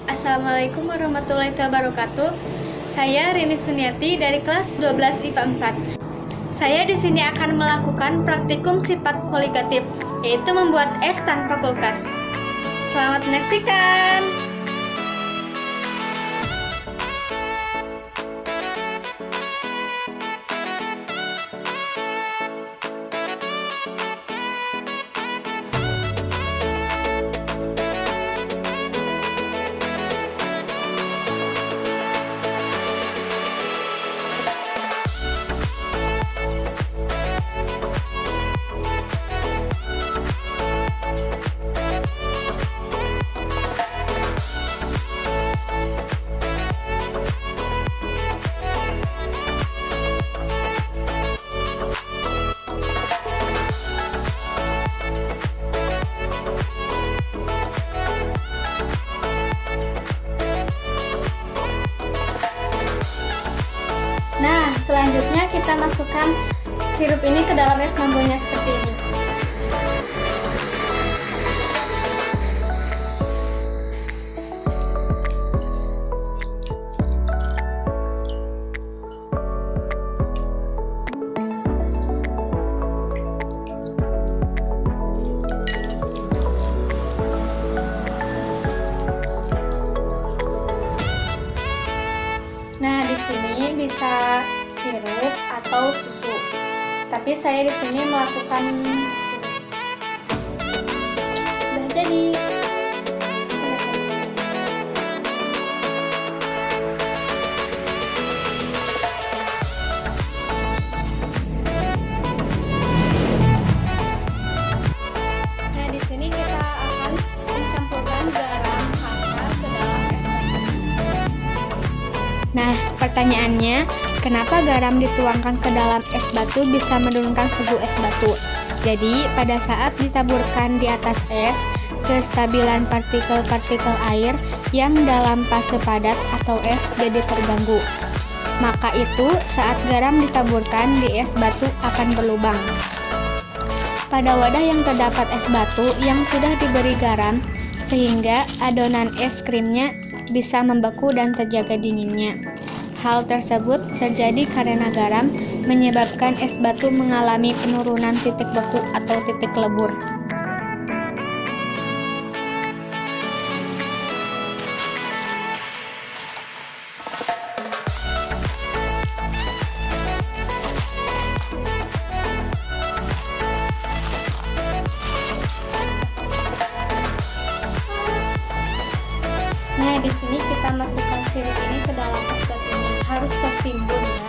Assalamualaikum warahmatullahi wabarakatuh. Saya Rini Suniati dari kelas 12 IPA 4. Saya di sini akan melakukan praktikum sifat koligatif, yaitu membuat es tanpa kulkas. Selamat menyaksikan. Nah, selanjutnya kita masukkan sirup ini ke dalam es mambonya seperti ini. Nah, di sini bisa sirup atau susu. Tapi saya di sini melakukan sirup. Udah jadi. Nah, di sini kita akan mencampurkan garam kasar ke dalam es batu. Nah, pertanyaannya, kenapa garam dituangkan ke dalam es batu bisa menurunkan suhu es batu? Jadi, pada saat ditaburkan di atas es, kestabilan partikel-partikel air yang dalam fase padat atau es jadi terganggu. Maka itu, saat garam ditaburkan di es batu akan berlubang. Pada wadah yang terdapat es batu yang sudah diberi garam, sehingga adonan es krimnya bisa membeku dan terjaga dinginnya. Hal tersebut terjadi karena garam menyebabkan es batu mengalami penurunan titik beku atau titik lebur. Nah, di sini kita masukkan sirup ini ke dalam es batunya. Harus tertimbun ya.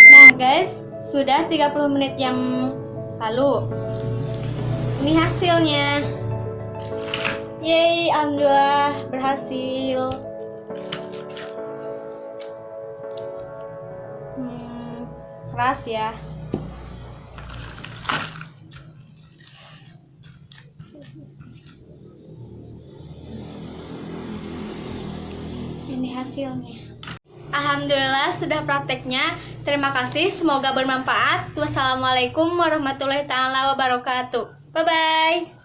Nah, guys, sudah 30 menit yang lalu. Ini hasilnya. Yeay, alhamdulillah berhasil. Keras ya. Ini hasilnya. Alhamdulillah sudah prakteknya. Terima kasih, semoga bermanfaat. Wassalamualaikum warahmatullahi wabarakatuh. Bye-bye.